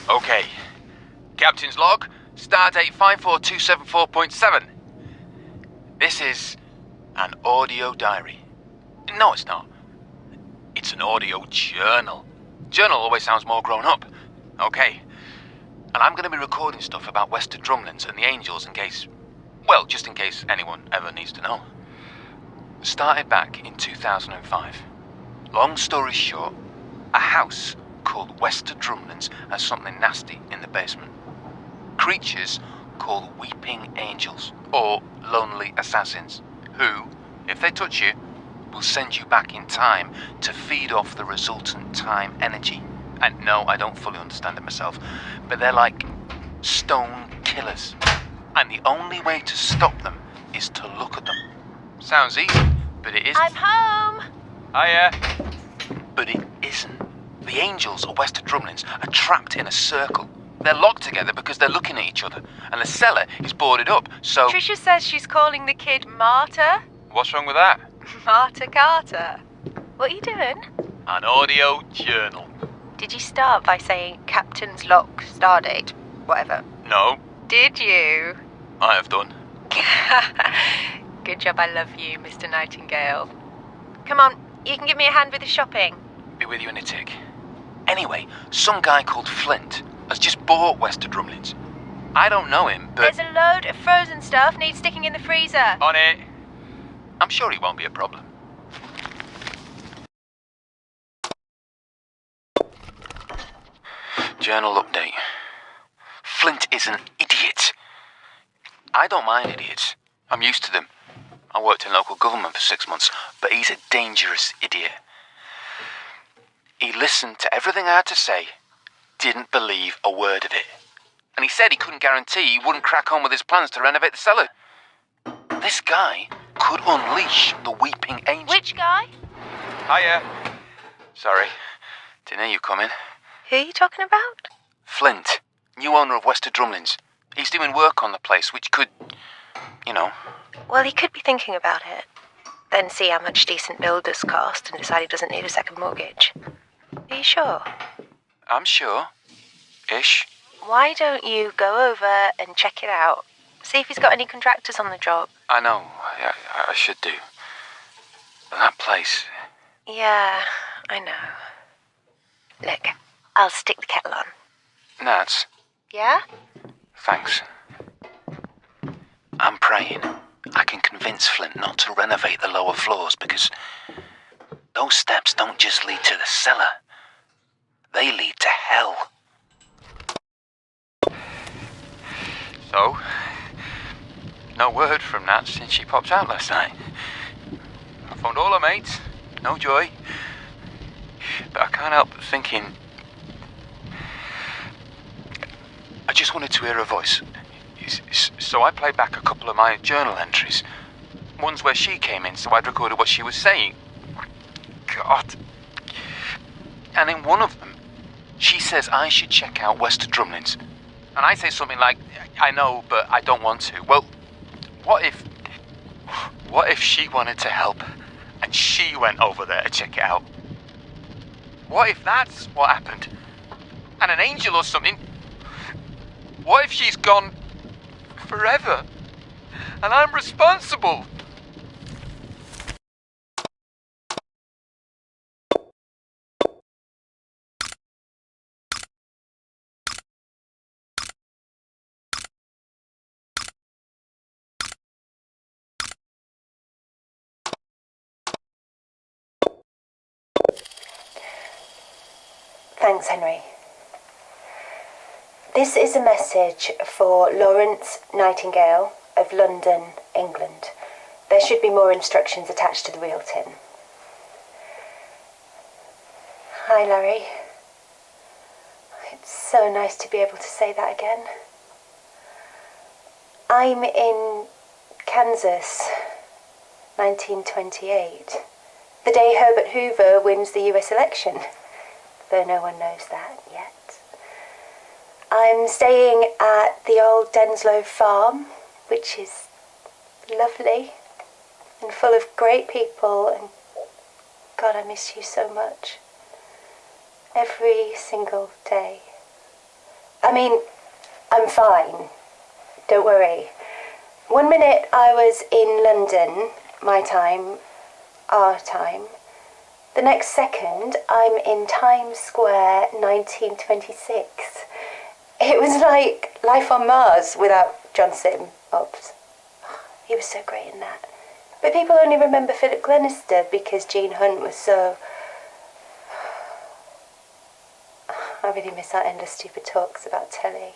Okay. Captain's log, stardate 54274.7. This is an audio diary. No, it's not. It's an audio journal. Journal always sounds more grown up. Okay. And I'm going to be recording stuff about Wester Drumlins and the Angels in case... Well, just in case anyone ever needs to know. Started back in 2005. Long story short, a house called Wester Drumlins has something nasty in the basement. Creatures called weeping angels, or lonely assassins, who, if they touch you, will send you back in time to feed off the resultant time energy. And no, I don't fully understand it myself, but they're like stone killers. And the only way to stop them is to look at them. Sounds easy, but it isn't. I'm home! Hiya. But it isn't. The Angels or Wester Drumlins are trapped in a circle. They're locked together because they're looking at each other, and the cellar is boarded up, so... Trisha says she's calling the kid Marta. What's wrong with that? Marta Carter. What are you doing? An audio journal. Did you start by saying Captain's log, stardate, whatever? No, Did you? I have done. Good job, I love you, Mr. Nightingale. Come on, you can give me a hand with the shopping. Be with you in a tick. Anyway, some guy called Flint has just bought Wester Drumlins. I don't know him, but... There's a load of frozen stuff needs sticking in the freezer. On it. I'm sure he won't be a problem. Journal update. Flint is an idiot. I don't mind idiots. I'm used to them. I worked in local government for 6 months, but he's a dangerous idiot. He listened to everything I had to say, didn't believe a word of it. And he said he couldn't guarantee he wouldn't crack on with his plans to renovate the cellar. This guy could unleash the weeping angel. Which guy? Hiya. Sorry, didn't hear you coming. Who are you talking about? Flint, new owner of Wester Drumlins. He's doing work on the place, which could, you know... Well, he could be thinking about it. Then see how much decent builders cost and decide he doesn't need a second mortgage. Are you sure? I'm sure. Ish. Why don't you go over and check it out? See if he's got any contractors on the job. I know. I should do. But that place... Yeah, I know. Look, I'll stick the kettle on. Nats, Yeah? thanks. I'm praying I can convince Flint not to renovate the lower floors because those steps don't just lead to the cellar. They lead to hell. So, no word from Nat since she popped out last night. I phoned all her mates, no joy. But I can't help thinking... I just wanted to hear her voice. So I played back a couple of my journal entries. Ones where she came in, so I'd recorded what she was saying. God. And in one of them, she says I should check out Wester Drumlins. And I say something like, I know, but I don't want to. Well, what if she wanted to help and she went over there to check it out? What if that's what happened? And an angel or something? What if she's gone forever? And I'm responsible? Thanks, Henry. This is a message for Lawrence Nightingale of London, England. There should be more instructions attached to the real tin. Hi, Larry. It's so nice to be able to say that again. I'm in Kansas, 1928. The day Herbert Hoover wins the US election, though no one knows that yet. I'm staying at the old Denslow farm, which is lovely and full of great people, and God, I miss you so much. Every single day. I mean, I'm fine. Don't worry. One minute I was in London, my time, our time. The next second I'm in Times Square, 1926. It was like life on Mars without John Sim. Oops. He was so great in that. But people only remember Philip Glenister because Gene Hunt was so... I really miss our endless stupid talks about telly.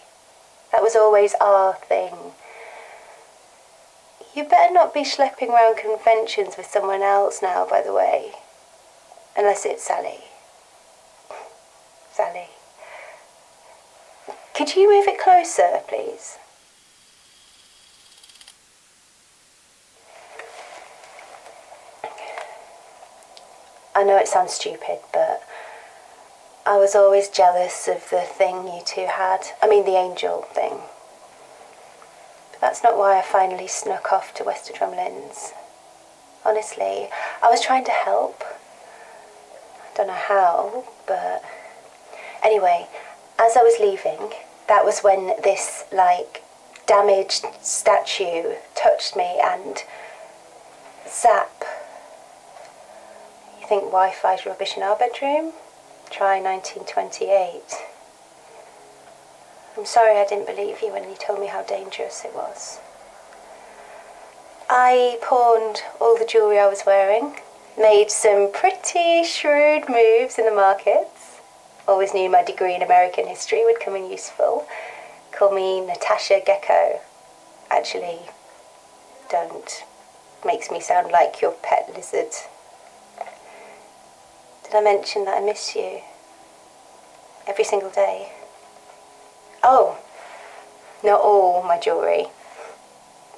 That was always our thing. You better not be schlepping around conventions with someone else now, by the way. Unless it's Sally. Sally. Could you move it closer, please? I know it sounds stupid, but I was always jealous of the thing you two had. I mean, the angel thing. But that's not why I finally snuck off to Wester Drumlins. Honestly, I was trying to help. I don't know how, but... Anyway, as I was leaving, that was when this, damaged statue touched me and... zap. You think Wi-Fi's rubbish in our bedroom? Try 1928. I'm sorry I didn't believe you when you told me how dangerous it was. I pawned all the jewellery I was wearing, made some pretty shrewd moves in the markets. Always knew my degree in American history would come in useful. Call me Natasha Gecko. Actually, don't. Makes me sound like your pet lizard. Did I mention that I miss you? Every single day. Oh, not all my jewellery.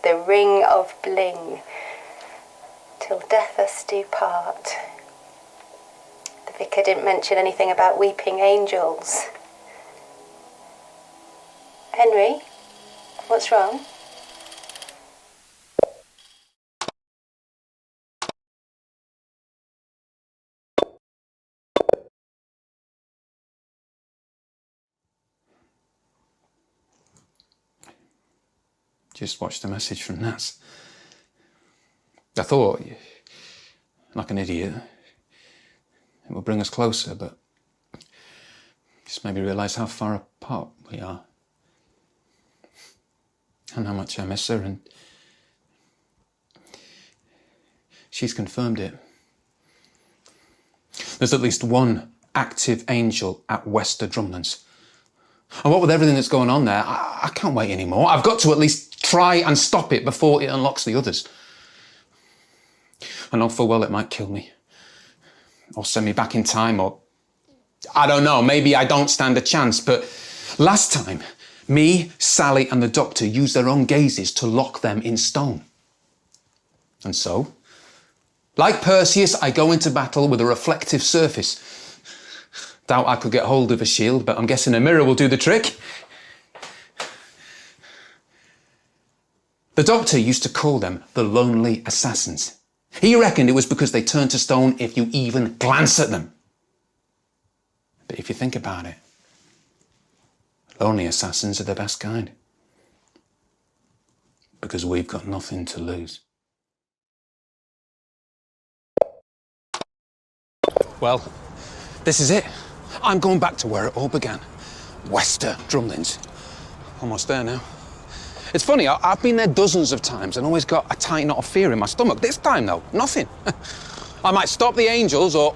The ring of bling. Till death us do part. The vicar didn't mention anything about weeping angels. Henry, what's wrong? Just watched a message from Nats. I thought, like an idiot, it will bring us closer, but just made me realise how far apart we are. And how much I miss her, and she's confirmed it. There's at least one active angel at Wester Drumlins. And what with everything that's going on there, I can't wait anymore. I've got to at least try and stop it before it unlocks the others. I know full well it might kill me. Or send me back in time, or... I don't know, maybe I don't stand a chance, but last time, me, Sally and the doctor used their own gazes to lock them in stone. And so, like Perseus, I go into battle with a reflective surface. Doubt I could get hold of a shield, but I'm guessing a mirror will do the trick. The doctor used to call them the lonely assassins. He reckoned it was because they turned to stone if you even glance at them. But if you think about it, lonely assassins are the best kind. Because we've got nothing to lose. Well, this is it. I'm going back to where it all began. Wester Drumlins. Almost there now. It's funny, I've been there dozens of times and always got a tight knot of fear in my stomach. This time, though, nothing. I might stop the angels, or...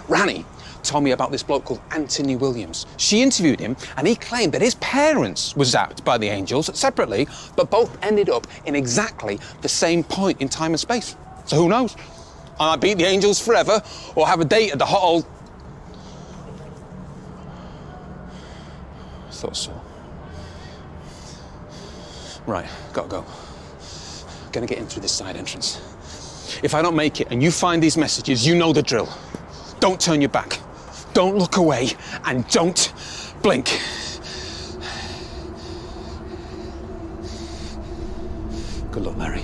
Rani told me about this bloke called Anthony Williams. She interviewed him, and he claimed that his parents were zapped by the angels separately, but both ended up in exactly the same point in time and space. So who knows? I might beat the angels forever, or have a date at the hot old... Thought so. Right, gotta go. Gonna get in through this side entrance. If I don't make it and you find these messages, you know the drill. Don't turn your back. Don't look away, and don't blink. Good luck, Larry.